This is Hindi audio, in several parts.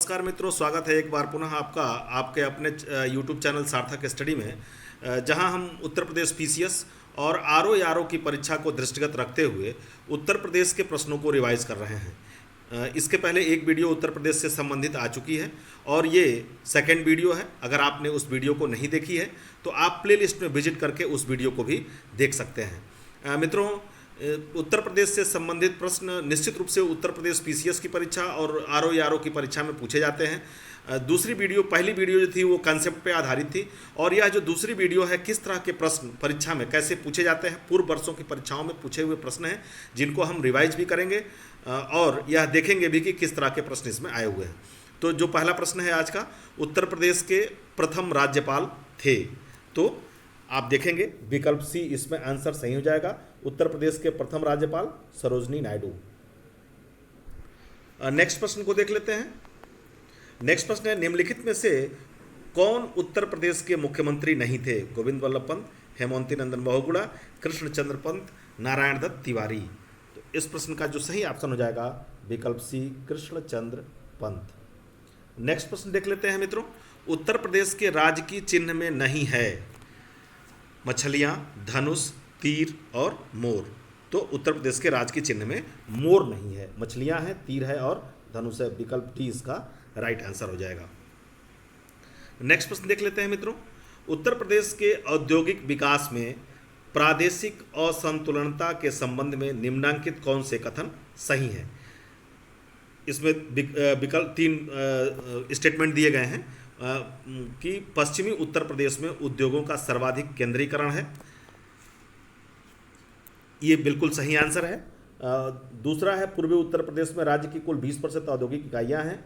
नमस्कार मित्रों, स्वागत है एक बार पुनः आपका आपके अपने YouTube चैनल सार्थक स्टडी में, जहां हम उत्तर प्रदेश पीसीएस और आरओ की परीक्षा को दृष्टिगत रखते हुए उत्तर प्रदेश के प्रश्नों को रिवाइज कर रहे हैं। इसके पहले एक वीडियो उत्तर प्रदेश से संबंधित आ चुकी है और ये सेकंड वीडियो है। अगर आपने उस वीडियो को नहीं देखी है तो आप प्लेलिस्ट में विजिट करके उस वीडियो को भी देख सकते हैं। मित्रों, उत्तर प्रदेश से संबंधित प्रश्न निश्चित रूप से उत्तर प्रदेश पीसीएस की परीक्षा और आरओ की परीक्षा में पूछे जाते हैं। पहली वीडियो जो थी वो कंसेप्ट पे आधारित थी और यह जो दूसरी वीडियो है किस तरह के प्रश्न परीक्षा में कैसे पूछे जाते हैं, पूर्व वर्षों की परीक्षाओं में पूछे हुए प्रश्न हैं जिनको हम रिवाइज भी करेंगे और यह देखेंगे भी कि किस तरह के प्रश्न इसमें आए हुए हैं। तो जो पहला प्रश्न है आज का, उत्तर प्रदेश के प्रथम राज्यपाल थे, तो आप देखेंगे विकल्प सी इसमें आंसर सही हो जाएगा। उत्तर प्रदेश के प्रथम राज्यपाल सरोजनी नायडू। नेक्स्ट प्रश्न को देख लेते हैं। नेक्स्ट प्रश्न है, निम्नलिखित में से कौन उत्तर प्रदेश के मुख्यमंत्री नहीं थे? गोविंद वल्लभ पंत, हेमवंती नंदन बहुगुणा, कृष्णचंद्र पंत, नारायण दत्त तिवारी। तो इस प्रश्न का जो सही ऑप्शन हो जाएगा विकल्प सी कृष्णचंद्र पंत। नेक्स्ट प्रश्न देख लेते हैं मित्रों, उत्तर प्रदेश के राजकीय चिन्ह में नहीं है मछलियां, धनुष, तीर और मोर। तो उत्तर प्रदेश के राजकीय चिन्ह में मोर नहीं है, मछलियां हैं, तीर है और धनुष है। विकल्प डी इसका राइट आंसर हो जाएगा। नेक्स्ट प्रश्न देख लेते हैं मित्रों, उत्तर प्रदेश के औद्योगिक विकास में प्रादेशिक असंतुलनता के संबंध में निम्नांकित कौन से कथन सही हैं? इसमें विकल्प तीन स्टेटमेंट दिए गए हैं कि पश्चिमी उत्तर प्रदेश में उद्योगों का सर्वाधिक केंद्रीकरण है, ये बिल्कुल सही आंसर है। दूसरा है पूर्वी उत्तर प्रदेश में राज्य की कुल 20% औद्योगिक इकाइयां हैं।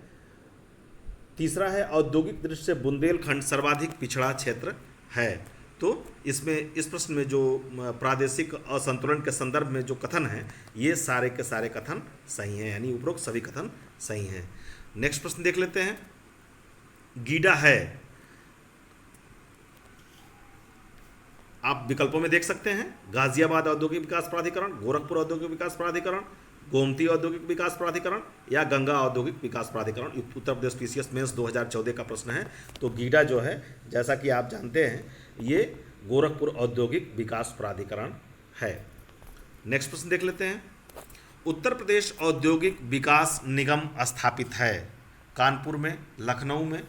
तीसरा है औद्योगिक दृष्टि से बुंदेलखंड सर्वाधिक पिछड़ा क्षेत्र है। तो इसमें इस प्रश्न में जो प्रादेशिक असंतुलन के संदर्भ में जो कथन हैं ये सारे के सारे कथन सही हैं, यानी उपरोक्त सभी कथन सही हैं। नेक्स्ट प्रश्न देख लेते हैं, गीडा है, आप विकल्पों में देख सकते हैं, गाजियाबाद औद्योगिक विकास प्राधिकरण, गोरखपुर औद्योगिक विकास प्राधिकरण, गोमती औद्योगिक विकास प्राधिकरण या गंगा औद्योगिक विकास प्राधिकरण। उत्तर प्रदेश पीसीएस मेंस 2014 का प्रश्न है। तो गीडा जो है, जैसा कि आप जानते हैं, ये गोरखपुर औद्योगिक विकास प्राधिकरण है। नेक्स्ट प्रश्न देख लेते हैं, उत्तर प्रदेश औद्योगिक विकास निगम स्थापित है कानपुर में, लखनऊ में,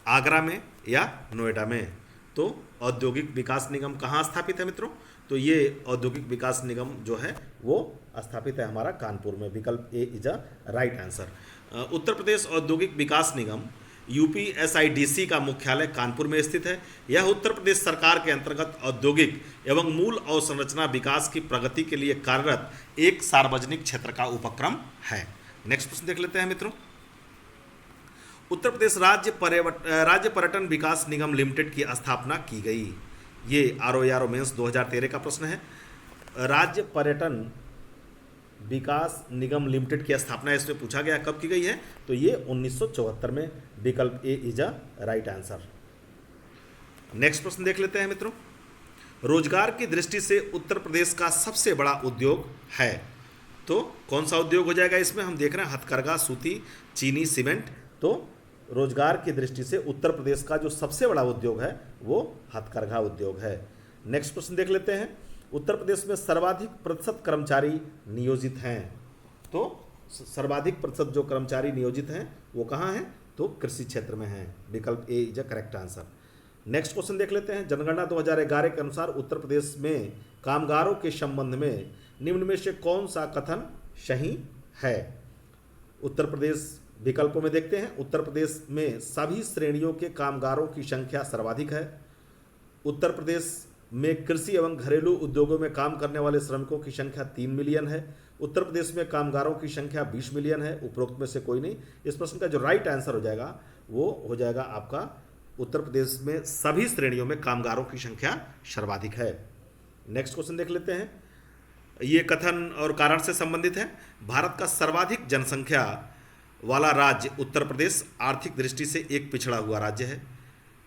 आगरा में या नोएडा में? तो औद्योगिक विकास निगम कहाँ स्थापित है मित्रों? तो ये औद्योगिक विकास निगम जो है वो स्थापित है हमारा कानपुर में। विकल्प A is a right answer. Uttar Pradesh औद्योगिक विकास निगम यूपीएसआईडीसी का मुख्यालय कानपुर में स्थित है। यह उत्तर प्रदेश सरकार के अंतर्गत औद्योगिक एवं मूल अवसंरचना विकास की प्रगति के लिए कार्यरत एक सार्वजनिक क्षेत्र का उपक्रम है। नेक्स्ट प्रश्न देख लेते हैं मित्रों, उत्तर प्रदेश राज्य पर्यटन विकास निगम लिमिटेड की स्थापना की गई। ये आरओ मेंस 2013 का प्रश्न है। राज्य पर्यटन विकास निगम लिमिटेड की स्थापना इसमें पूछा गया कब की गई है? तो ये 1974 में। विकल्प A is a right answer. Next प्रश्न देख लेते हैं मित्रों, रोजगार की दृष्टि से उत्तर प्रदेश का सबसे बड़ा उद्योग है, तो कौन सा उद्योग हो जाएगा? इसमें हम देख रहे हैं हथकरघा, सूती, चीनी, सीमेंट। तो रोजगार की दृष्टि से उत्तर प्रदेश का जो सबसे बड़ा उद्योग है वो हथकरघा उद्योग है। नेक्स्ट प्रश्न देख लेते हैं, उत्तर प्रदेश में सर्वाधिक प्रतिशत कर्मचारी नियोजित हैं, तो सर्वाधिक प्रतिशत जो कर्मचारी नियोजित हैं वो कहाँ हैं? तो कृषि क्षेत्र में हैं। विकल्प A is a correct answer. Next question देख लेते हैं, जनगणना 2011 के अनुसार उत्तर प्रदेश में कामगारों के संबंध में निम्न में से कौन सा कथन सही है? उत्तर प्रदेश विकल्पों में देखते हैं, उत्तर प्रदेश में सभी श्रेणियों के कामगारों की संख्या सर्वाधिक है। उत्तर प्रदेश में कृषि एवं घरेलू उद्योगों में काम करने वाले श्रमिकों की संख्या 3 मिलियन है। उत्तर प्रदेश में कामगारों की संख्या 20 मिलियन है। उपरोक्त में से कोई नहीं। इस प्रश्न का जो राइट आंसर हो जाएगा वो हो जाएगा आपका, उत्तर प्रदेश में सभी श्रेणियों में कामगारों की संख्या सर्वाधिक है। नेक्स्ट क्वेश्चन देख लेते हैं, ये कथन और कारण से संबंधित है। भारत का सर्वाधिक जनसंख्या वाला राज्य उत्तर प्रदेश आर्थिक दृष्टि से एक पिछड़ा हुआ राज्य है।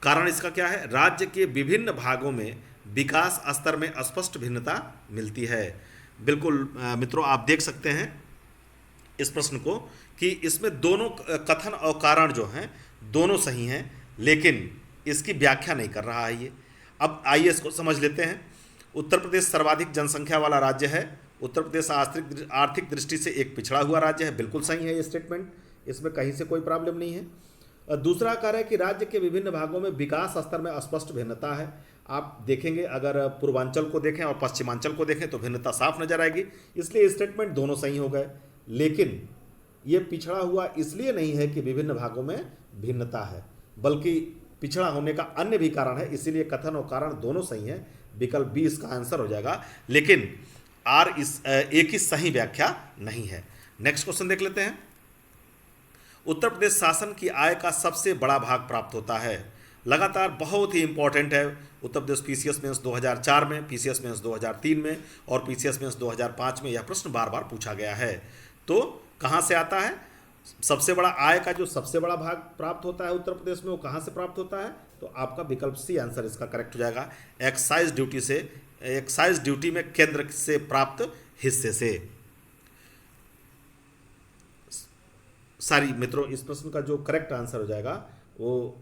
कारण इसका क्या है? राज्य के विभिन्न भागों में विकास स्तर में स्पष्ट भिन्नता मिलती है। बिल्कुल मित्रों, आप देख सकते हैं इस प्रश्न को कि इसमें दोनों कथन और कारण जो हैं दोनों सही हैं, लेकिन इसकी व्याख्या नहीं कर रहा है ये। अब आइए इसको समझ लेते हैं। उत्तर प्रदेश सर्वाधिक जनसंख्या वाला राज्य है। उत्तर प्रदेश आर्थिक दृष्टि से एक पिछड़ा हुआ राज्य है। बिल्कुल सही है ये स्टेटमेंट, इसमें कहीं से कोई प्रॉब्लम नहीं है। दूसरा कार्य है कि राज्य के विभिन्न भागों में विकास स्तर में स्पष्ट भिन्नता है। आप देखेंगे, अगर पूर्वांचल को देखें और पश्चिमांचल को देखें तो भिन्नता साफ नजर आएगी, इसलिए स्टेटमेंट दोनों सही हो गए। लेकिन ये पिछड़ा हुआ इसलिए नहीं है कि विभिन्न भागों में भिन्नता है, बल्कि पिछड़ा होने का अन्य भी कारण है, इसीलिए कथन और कारण दोनों सही हैं। विकल्प बी इसका आंसर हो जाएगा, लेकिन आर ए की सही व्याख्या नहीं है। नेक्स्ट क्वेश्चन देख लेते हैं। उत्तर प्रदेश शासन की आय का सबसे बड़ा भाग प्राप्त होता है। लगातार बहुत ही इंपॉर्टेंट है। उत्तर प्रदेश पीसीएस मेंस 2004 में, पीसीएस मेंस 2003 में और पीसीएस मेंस 2005 में यह प्रश्न बार बार पूछा गया है। तो कहाँ से आता है? सबसे बड़ा आय का जो सबसे बड़ा भाग प्राप्त होता है उत्तर प्रदेश में, वो कहाँ से प्राप्त होता है? तो आपका विकल्प सी आंसर इसका करेक्ट हो जाएगा। एक्साइज ड्यूटी से, एक्साइज ड्यूटी में केंद्र से प्राप्त हिस्से से। सारी मित्रों, इस प्रश्न का जो करेक्ट आंसर हो जाएगा वो,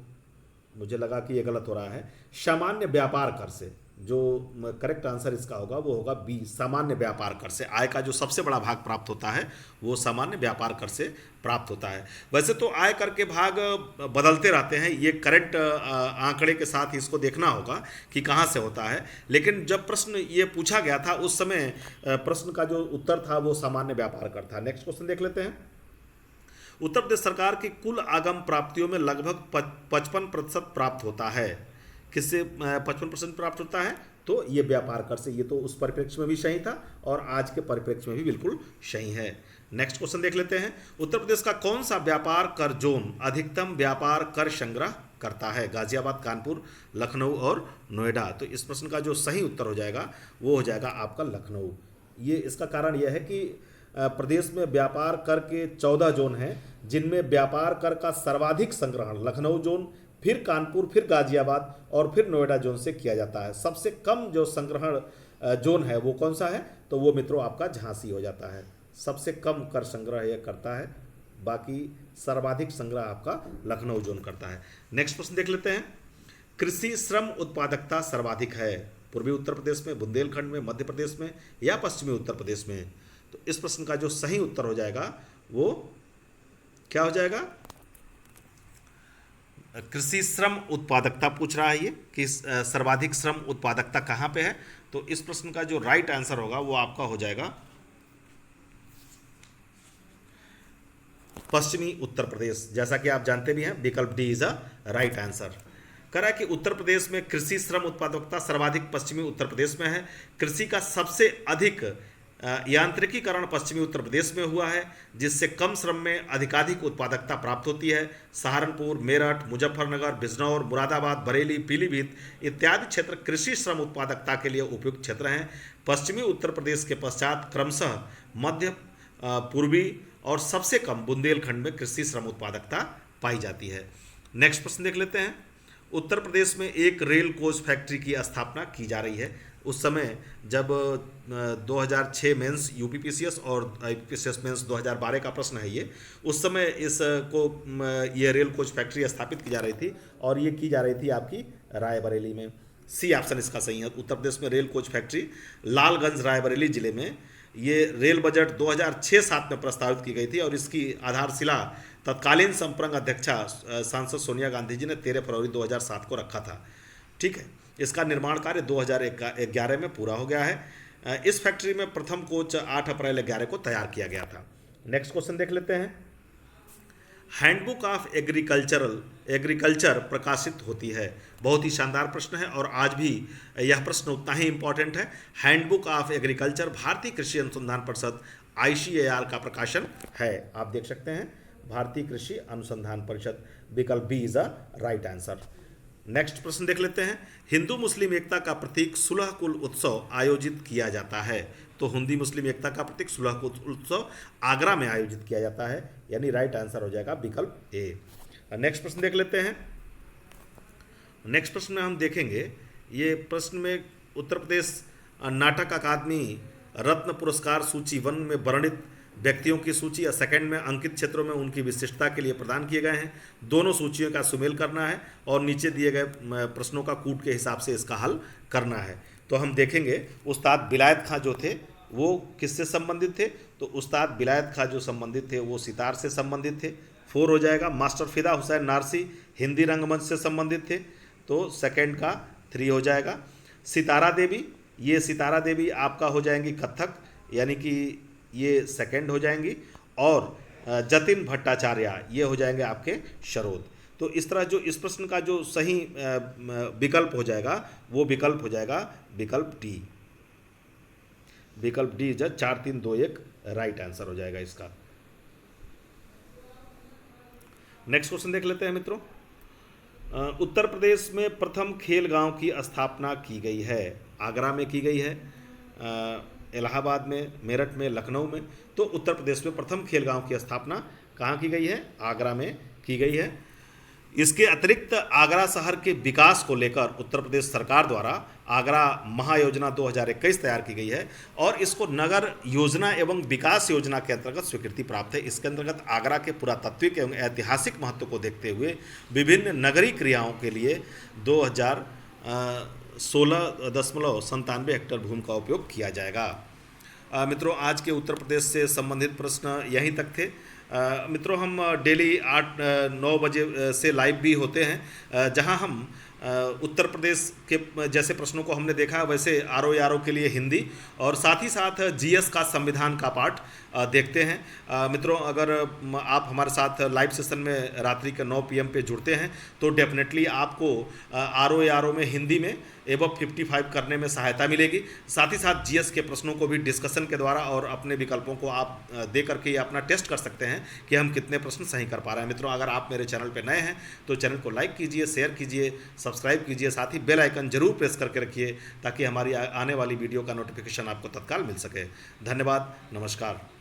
मुझे लगा कि ये गलत हो रहा है, सामान्य व्यापार कर से। जो करेक्ट आंसर इसका होगा वो होगा बी, सामान्य व्यापार कर से। आय का जो सबसे बड़ा भाग प्राप्त होता है वो सामान्य व्यापार कर से प्राप्त होता है। वैसे तो आय कर के भाग बदलते रहते हैं, ये करेक्ट आंकड़े के साथ इसको देखना होगा कि कहाँ से होता है, लेकिन जब प्रश्न ये पूछा गया था उस समय प्रश्न का जो उत्तर था वो सामान्य व्यापार कर था। नेक्स्ट क्वेश्चन देख लेते हैं। उत्तर प्रदेश सरकार की कुल आगम प्राप्तियों में लगभग 55% प्राप्त होता है। किससे 55% प्राप्त होता है? तो ये व्यापार कर से। ये तो उस परिप्रेक्ष्य में भी सही था और आज के परिप्रेक्ष्य में भी बिल्कुल सही है। नेक्स्ट क्वेश्चन देख लेते हैं। उत्तर प्रदेश का कौन सा व्यापार कर जोन अधिकतम व्यापार कर संग्रह करता है? गाजियाबाद, कानपुर, लखनऊ और नोएडा। तो इस प्रश्न का जो सही उत्तर हो जाएगा वो हो जाएगा आपका लखनऊ। ये इसका कारण यह है कि प्रदेश में व्यापार कर के 14 जोन हैं, जिनमें व्यापार कर का सर्वाधिक संग्रहण लखनऊ जोन, फिर कानपुर, फिर गाजियाबाद और फिर नोएडा जोन से किया जाता है। सबसे कम जो संग्रहण जोन है वो कौन सा है? तो वो मित्रों आपका झांसी हो जाता है। सबसे कम कर संग्रह यह करता है, बाकी सर्वाधिक संग्रह आपका लखनऊ जोन करता है। नेक्स्ट प्रश्न देख लेते हैं। कृषि श्रम उत्पादकता सर्वाधिक है पूर्वी उत्तर प्रदेश में, बुंदेलखंड में, मध्य प्रदेश में या पश्चिमी उत्तर प्रदेश में? तो इस प्रश्न का जो सही उत्तर हो जाएगा वो क्या हो जाएगा? कृषि श्रम उत्पादकता पूछ रहा है ये कि सर्वाधिक श्रम उत्पादकता कहाँ पे है। तो इस प्रश्न का जो राइट आंसर होगा वो आपका हो जाएगा पश्चिमी उत्तर प्रदेश। जैसा कि आप जानते भी हैं, विकल्प D is a right answer. कह रहा है कि उत्तर प्रदेश में कृषि श्रम उत्पादकता सर्वाधिक पश्चिमी उत्तर प्रदेश में है। कृषि का सबसे अधिक यांत्रिकीकरण पश्चिमी उत्तर प्रदेश में हुआ है, जिससे कम श्रम में अधिकाधिक उत्पादकता प्राप्त होती है। सहारनपुर, मेरठ, मुजफ्फरनगर, बिजनौर, मुरादाबाद, बरेली, पीलीभीत इत्यादि क्षेत्र कृषि श्रम उत्पादकता के लिए उपयुक्त क्षेत्र हैं। पश्चिमी उत्तर प्रदेश के पश्चात क्रमशः मध्य, पूर्वी और सबसे कम बुंदेलखंड में कृषि श्रम उत्पादकता पाई जाती है। नेक्स्ट प्रश्न देख लेते हैं। उत्तर प्रदेश में एक रेल कोच फैक्ट्री की स्थापना की जा रही है। उस समय जब 2006 मेंस यूपीपीसीएस और आईपीपीसीएस मेंस 2012 का प्रश्न है ये, उस समय इसको ये रेल कोच फैक्ट्री स्थापित की जा रही थी और ये की जा रही थी आपकी रायबरेली में। सी ऑप्शन इसका सही है। उत्तर प्रदेश में rail coach factory Lalganj Raebareli जिले में, ये रेल बजट 2006-07 में प्रस्तावित की गई थी और इसकी आधारशिला तत्कालीन संप्रंग अध्यक्षा सांसद सोनिया गांधी जी ने 13 फरवरी 2007 को रखा था। ठीक है, इसका निर्माण कार्य 2011 में पूरा हो गया है। इस फैक्ट्री में प्रथम कोच 8 अप्रैल 2011 को तैयार किया गया था। नेक्स्ट क्वेश्चन देख लेते हैं। हैंडबुक ऑफ एग्रीकल्चर प्रकाशित होती है। बहुत ही शानदार प्रश्न है और आज भी यह प्रश्न उतना ही इंपॉर्टेंट है। हैंडबुक ऑफ एग्रीकल्चर भारतीय कृषि अनुसंधान परिषद ICAR का प्रकाशन है। आप देख सकते हैं, भारतीय कृषि अनुसंधान परिषद। विकल्प B is a right answer. Next प्रश्न देख लेते हैं। हिंदू मुस्लिम एकता का प्रतीक सुलह कुल उत्सव आयोजित किया जाता है। तो हिंदू मुस्लिम एकता का प्रतीक सुलह कुल उत्सव आगरा में आयोजित किया जाता है, यानी राइट आंसर हो जाएगा विकल्प ए। नेक्स्ट प्रश्न देख लेते हैं। नेक्स्ट प्रश्न में हम देखेंगे, ये प्रश्न में उत्तर प्रदेश नाटक अकादमी रत्न पुरस्कार सूची 1 में वर्णित व्यक्तियों की सूची या सेकंड में अंकित क्षेत्रों में उनकी विशिष्टता के लिए प्रदान किए गए हैं। दोनों सूचियों का सुमेल करना है और नीचे दिए गए प्रश्नों का कूट के हिसाब से इसका हल करना है। तो हम देखेंगे उस्ताद बिलायत खां जो थे वो किससे संबंधित थे, तो उस्ताद बिलायत खां जो संबंधित थे वो सितार से संबंधित थे, 4 हो जाएगा। मास्टर फिदा हुसैन नारसी हिंदी रंगमंच से संबंधित थे, तो सेकंड का 3 हो जाएगा। सितारा देवी, ये सितारा देवी आपका हो जाएंगी कथक, यानी कि ये सेकंड हो जाएंगी। और जतिन भट्टाचार्य ये हो जाएंगे आपके शरोद। तो इस तरह जो इस प्रश्न का जो सही विकल्प हो जाएगा वो विकल्प हो जाएगा विकल्प डी। विकल्प डी इज 4 3 2 1 राइट आंसर हो जाएगा इसका। नेक्स्ट क्वेश्चन देख लेते हैं मित्रों। उत्तर प्रदेश में प्रथम खेल गांव की स्थापना की गई है। आगरा में की गई है, इलाहाबाद में, मेरठ में, लखनऊ में। तो उत्तर प्रदेश में प्रथम खेल गांव की स्थापना कहाँ की गई है? आगरा में की गई है। इसके अतिरिक्त आगरा शहर के विकास को लेकर उत्तर प्रदेश सरकार द्वारा आगरा महायोजना 2021 तैयार की गई है और इसको नगर योजना एवं विकास योजना के अंतर्गत स्वीकृति प्राप्त है। इसके अंतर्गत आगरा के पुरातात्विक एवं ऐतिहासिक महत्व को देखते हुए विभिन्न नगरीय क्रियाओं के लिए 2016.97 हेक्टेयर भूमि का उपयोग किया जाएगा। मित्रों, आज के उत्तर प्रदेश से संबंधित प्रश्न यहीं तक थे। मित्रों, हम डेली 8-9 बजे से लाइव भी होते हैं, जहां हम उत्तर प्रदेश के जैसे प्रश्नों को हमने देखा वैसे आरओ के लिए हिंदी और साथ ही साथ जीएस का संविधान का पाठ देखते हैं। मित्रों, अगर आप हमारे साथ लाइव सेशन में रात्रि के 9 PM पे जुड़ते हैं तो डेफिनेटली आपको आरओ में हिंदी में एबव 55 करने में सहायता मिलेगी। साथ ही साथ जीएस के प्रश्नों को भी डिस्कशन के द्वारा और अपने विकल्पों को आप दे करके अपना टेस्ट कर सकते हैं कि हम कितने प्रश्न सही कर पा रहे हैं। मित्रों, अगर आप मेरे चैनल पर नए हैं तो चैनल को लाइक कीजिए, शेयर कीजिए, सब्सक्राइब कीजिए, साथ ही बेल आइकन जरूर प्रेस करके रखिए ताकि हमारी आने वाली वीडियो का नोटिफिकेशन आपको तत्काल मिल सके। धन्यवाद, नमस्कार।